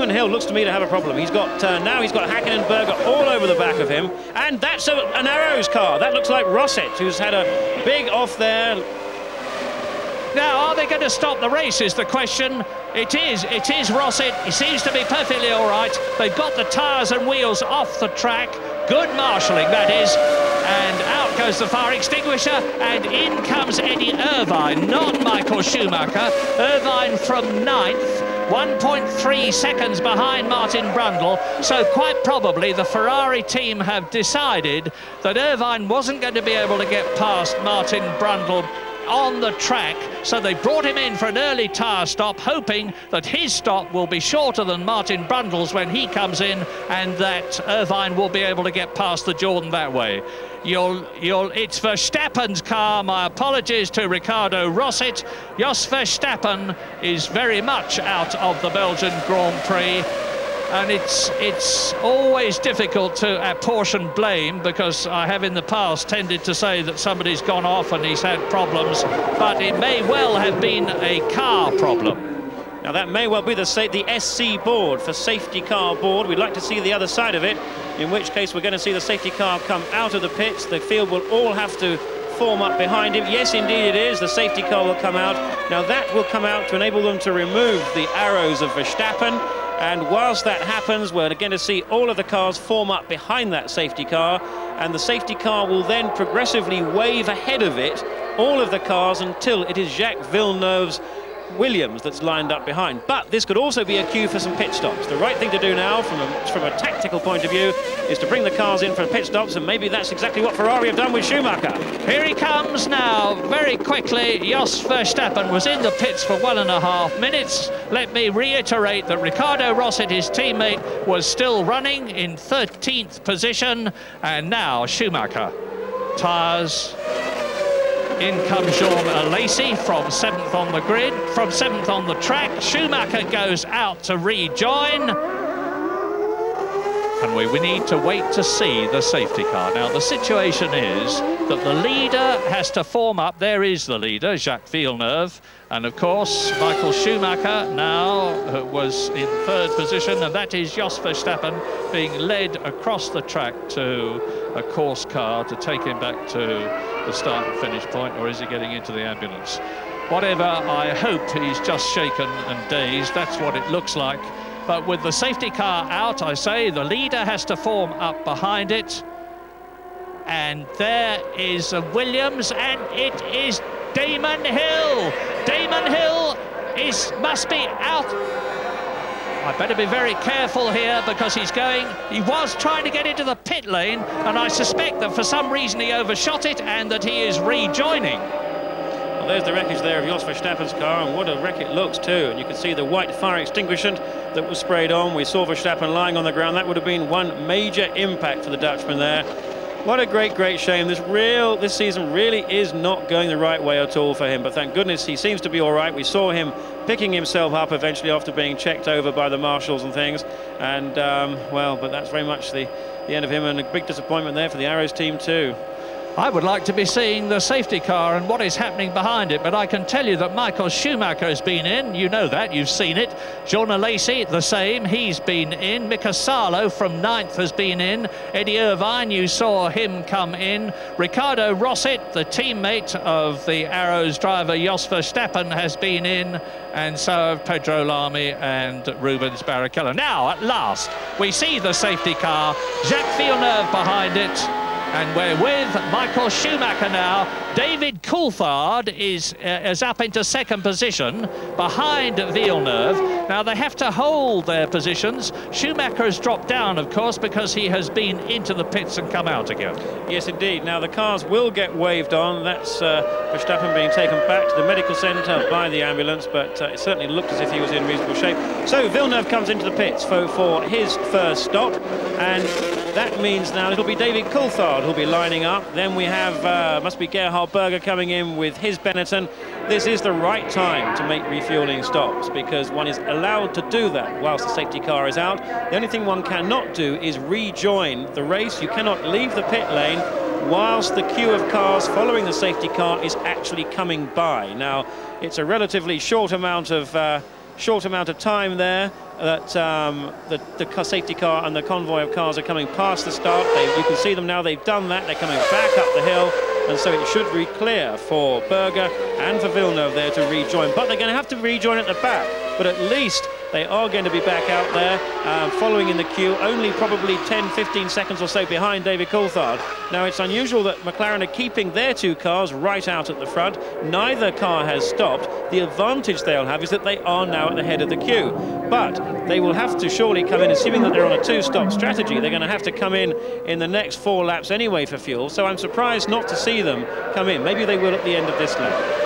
Damon Hill looks to me to have a problem. He's got now he's got Hackenberger all over the back of him, and that's an Arrows car. That looks like Rosset, who's had a big off there. Now, are they going to stop the race is the question. It is Rosset. He seems to be perfectly all right. They've got the tyres and wheels off the track. Good marshalling, that is. And out goes the fire extinguisher, and in comes Eddie Irvine, not Michael Schumacher. Irvine from 9th. 1.3 seconds behind Martin Brundle, so quite probably the Ferrari team have decided that Irvine wasn't going to be able to get past Martin Brundle on the track, so they brought him in for an early tyre stop, hoping that his stop will be shorter than Martin Brundle's when he comes in, and that Irvine will be able to get past the Jordan that way. It's Verstappen's car. My apologies to Ricardo Rosset. Jos Verstappen is very much out of the Belgian Grand Prix. And it's always difficult to apportion blame, because I have in the past tended to say that somebody's gone off and he's had problems, but it may well have been a car problem. Now that may well be the SC board, for safety car board. We'd like to see the other side of it, in which case we're going to see the safety car come out of the pits. The field will all have to form up behind him. Yes, indeed it is. The safety car will come out. Now that will come out to enable them to remove the arrows of Verstappen. And whilst that happens, we're going to see all of the cars form up behind that safety car, and the safety car will then progressively wave ahead of it, all of the cars, until it is Jacques Villeneuve's Williams that's lined up behind. But this could also be a cue for some pit stops. The right thing to do now from a tactical point of view is to bring the cars in for pit stops, and maybe that's exactly what Ferrari have done with Schumacher. Here he comes now, very quickly. Jos Verstappen was in the pits for 1.5 minutes. Let me reiterate that Ricardo Rosset, his teammate, was still running in 13th position, and now Schumacher. Tyres. In comes Jean Lacey from 7th on the grid, from 7th on the track. Schumacher goes out to rejoin. And we need to wait to see the safety car. Now, the situation is that the leader has to form up. There is the leader, Jacques Villeneuve. And, of course, Michael Schumacher now was in 3rd position, and that is Jos Verstappen being led across the track to a course car to take him back to the start and finish point, or is he getting into the ambulance? Whatever, I hope he's just shaken and dazed. That's what it looks like. But with the safety car out, I say, the leader has to form up behind it. And there is Williams, and it is Damon Hill. Damon Hill must be out. I better be very careful here, because he was trying to get into the pit lane, and I suspect that for some reason he overshot it and that he is rejoining. Well, there's the wreckage there of Jos Verstappen's car, and what a wreck it looks too. And you can see the white fire extinguishant that was sprayed on. We saw Verstappen lying on the ground. That would have been one major impact for the Dutchman there. What a great shame. This season really is not going the right way at all for him, but thank goodness he seems to be all right. We saw him picking himself up eventually after being checked over by the marshals and things, and well, but that's very much the end of him, and a big disappointment there for the Arrows team too. I would like to be seeing the safety car and what is happening behind it, but I can tell you that Michael Schumacher has been in. You know that, you've seen it. Jean Lacey, the same, he's been in. Mika Salo from 9th has been in. Eddie Irvine, you saw him come in. Ricardo Rosset, the teammate of the Arrows driver Jos Verstappen, has been in, and so have Pedro Lamy and Rubens Barrichello. Now, at last, we see the safety car, Jacques Villeneuve behind it. And we're with Michael Schumacher now. David Coulthard is up into 2nd position behind Villeneuve. Now they have to hold their positions. Schumacher has dropped down, of course, because he has been into the pits and come out again. Yes, indeed. Now the cars will get waved on. That's Verstappen being taken back to the medical centre by the ambulance, but it certainly looked as if he was in reasonable shape. So Villeneuve comes into the pits for his first stop, and that means now it'll be David Coulthard who'll be lining up. Then we have, must be Gerhard Berger coming in with his Benetton. This is the right time to make refueling stops, because one is allowed to do that whilst the safety car is out. The only thing one cannot do is rejoin the race. You cannot leave the pit lane whilst the queue of cars following the safety car is actually coming by. Now, it's a relatively short amount of time there. that the safety car and the convoy of cars are coming past the start. You can see them now. They've done that. They're coming back up the hill. And so it should be clear for Berger and for Villeneuve there to rejoin. But they're going to have to rejoin at the back. But at least they are going to be back out there, following in the queue, only probably 10, 15 seconds or so behind David Coulthard. Now, it's unusual that McLaren are keeping their two cars right out at the front. Neither car has stopped. The advantage they'll have is that they are now at the head of the queue. But they will have to surely come in, assuming that they're on a two-stop strategy, they're going to have to come in the next 4 laps anyway for fuel. So I'm surprised not to see them come in. Maybe they will at the end of this lap.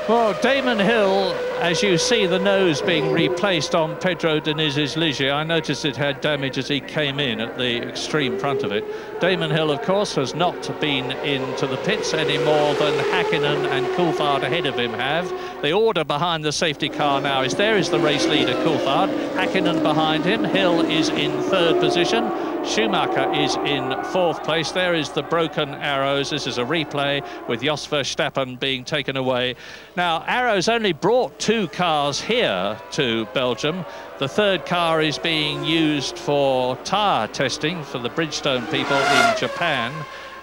Well, Damon Hill, as you see the nose being replaced on Pedro Deniz's Ligier, I noticed it had damage as he came in at the extreme front of it. Damon Hill, of course, has not been into the pits any more than Häkkinen and Coulthard ahead of him have. The order behind the safety car now is there is the race leader, Coulthard. Häkkinen behind him. Hill is in 3rd position. Schumacher is in 4th place. There is the broken arrows. This is a replay with Jos Verstappen being taken away. Now, Arrows only brought 2 cars here to Belgium. The 3rd car is being used for tyre testing for the Bridgestone people in Japan.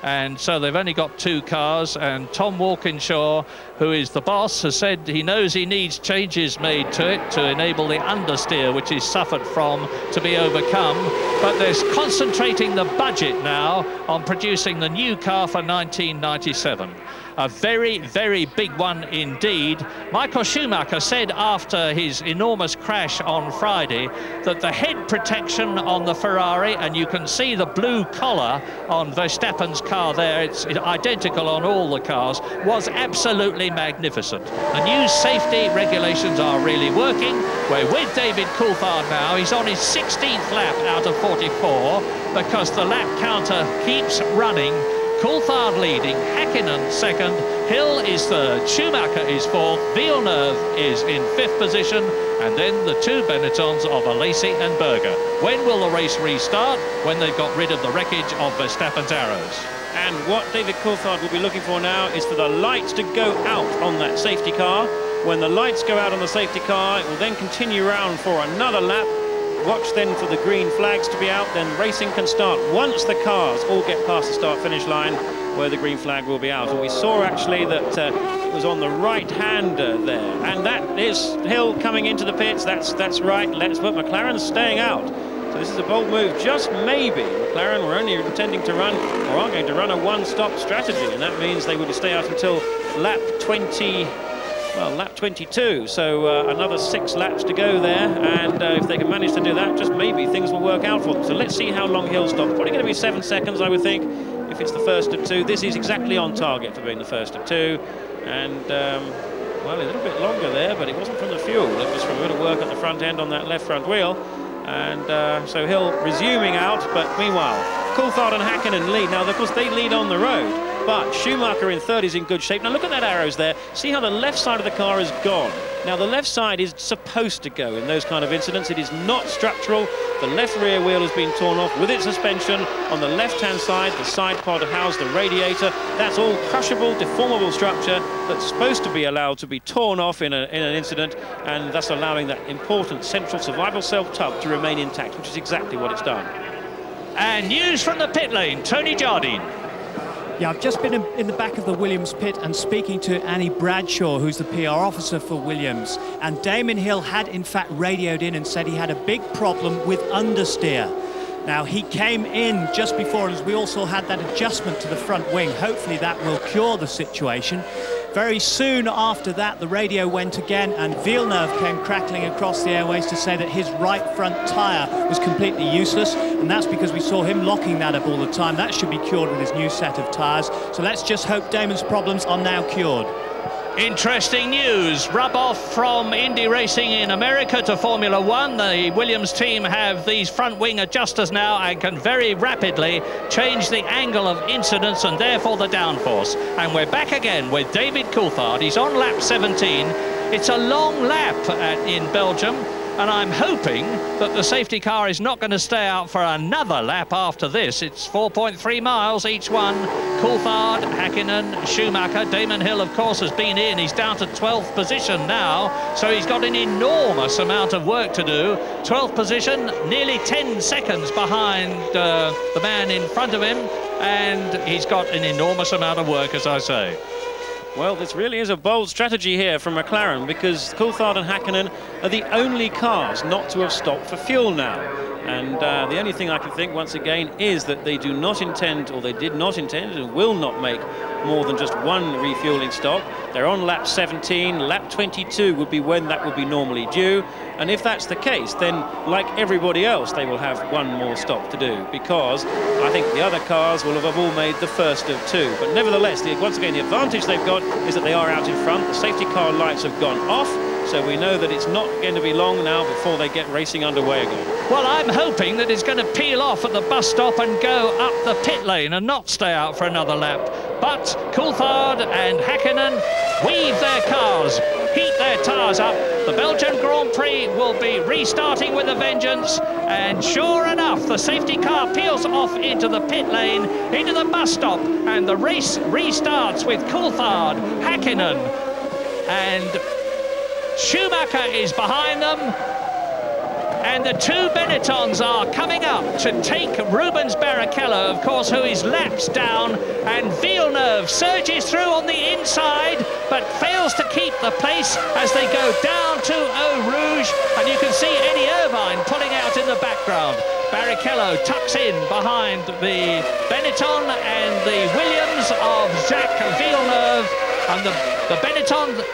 And so they've only got 2 cars, and Tom Walkinshaw, who is the boss, has said he knows he needs changes made to it to enable the understeer, which he's suffered from, to be overcome. But they're concentrating the budget now on producing the new car for 1997. A very, very big one indeed. Michael Schumacher said after his enormous crash on Friday that the head protection on the Ferrari, and you can see the blue collar on Verstappen's car there, it's identical on all the cars, was absolutely magnificent. The new safety regulations are really working. We're with David Coulthard now. He's on his 16th lap out of 44 because the lap counter keeps running. Coulthard leading, Häkkinen 2nd, Hill is 3rd, Schumacher is 4th, Villeneuve is in 5th position, and then the 2 Benettons of Alesi and Berger. When will the race restart? When they've got rid of the wreckage of Verstappen's arrows. And what David Coulthard will be looking for now is for the lights to go out on that safety car. When the lights go out on the safety car, it will then continue round for another lap. Watch then for the green flags to be out, then racing can start once the cars all get past the start-finish line where the green flag will be out. And we saw actually that it was on the right-hander there, and that is Hill coming into the pits. That's right. But McLaren's staying out. So this is a bold move. Just maybe McLaren were only intending to run, or are going to run, a one-stop strategy, and that means they will stay out until lap 20. Well, lap 22, so another 6 laps to go there, and if they can manage to do that, just maybe things will work out for them. So let's see how long Hill stops. Probably going to be 7 seconds, I would think, if it's the first of 2. This is exactly on target for being the first of 2, and well, a little bit longer there, but it wasn't from the fuel. It was from a bit of work at the front end on that left front wheel, and so Hill resuming out. But meanwhile, Coulthard and Häkkinen lead. Now, of course, they lead on the road. But Schumacher in 3rd is in good shape. Now look at that arrows there. See how the left side of the car is gone. Now the left side is supposed to go in those kind of incidents. It is not structural. The left rear wheel has been torn off with its suspension. On the left-hand side, the side pod housed the radiator. That's all crushable, deformable structure that's supposed to be allowed to be torn off in an incident, and thus allowing that important central survival cell tub to remain intact, which is exactly what it's done. And news from the pit lane, Tony Jardine. Yeah, I've just been in the back of the Williams pit and speaking to Annie Bradshaw, who's the PR officer for Williams. And Damon Hill had, in fact, radioed in and said he had a big problem with understeer. Now, he came in just before, as we also had that adjustment to the front wing. Hopefully that will cure the situation. Very soon after that, the radio went again, and Villeneuve came crackling across the airways to say that his right front tyre was completely useless, and that's because we saw him locking that up all the time. That should be cured with his new set of tyres. So let's just hope Damon's problems are now cured. Interesting news. Rub off from Indy racing in America to Formula One. The Williams team have these front wing adjusters now and can very rapidly change the angle of incidence and therefore the downforce. And we're back again with David Coulthard. He's on lap 17. It's a long lap in Belgium. and I'm hoping that the safety car is not going to stay out for another lap after this. It's 4.3 miles each one. Coulthard, Häkkinen, Schumacher. Damon Hill, of course, has been in. He's down to 12th position now, so he's got an enormous amount of work to do. 12th position, nearly 10 seconds behind the man in front of him, and he's got an enormous amount of work, as I say. Well, this really is a bold strategy here from McLaren, because Coulthard and Häkkinen are the only cars not to have stopped for fuel now. And the only thing I can think, once again, is that they do not intend, or they did not intend, and will not make more than just one refueling stop. They're on lap 17. Lap 22 would be when that would be normally due. And if that's the case, then like everybody else, they will have one more stop to do, because I think the other cars will have all made the first of two. But nevertheless, once again, the advantage they've got is that they are out in front. The safety car lights have gone off, so we know that it's not going to be long now before they get racing underway again. Well, I'm hoping that it's going to peel off at the bus stop and go up the pit lane and not stay out for another lap. But Coulthard and Häkkinen weave their cars, heat their tyres up. The Belgian Grand Prix will be restarting with a vengeance, and sure enough, the safety car peels off into the pit lane, into the bus stop, and the race restarts with Coulthard, Häkkinen, and Schumacher is behind them, and the two Benettons are coming up to take Rubens Barrichello, of course, who is laps down, and Villeneuve surges through on the inside but fails to keep the pace as they go down to Eau Rouge, and you can see Eddie Irvine pulling out in the background. Barrichello tucks in behind the Benetton and the Williams of Jacques Villeneuve, and the Benetton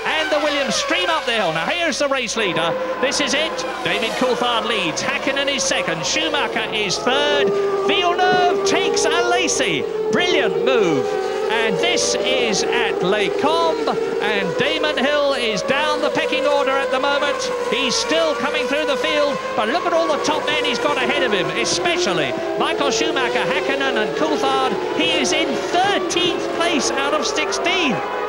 and the Williams stream up the hill. Now here's the race leader. This is it. David Coulthard leads. Häkkinen is second. Schumacher is third. Villeneuve takes a Lacey. Brilliant move. And this is at Les Combes, and Damon Hill is down the pecking order at the moment. He's still coming through the field, but look at all the top men he's got ahead of him, especially Michael Schumacher, Häkkinen and Coulthard. He is in 13th place out of 16.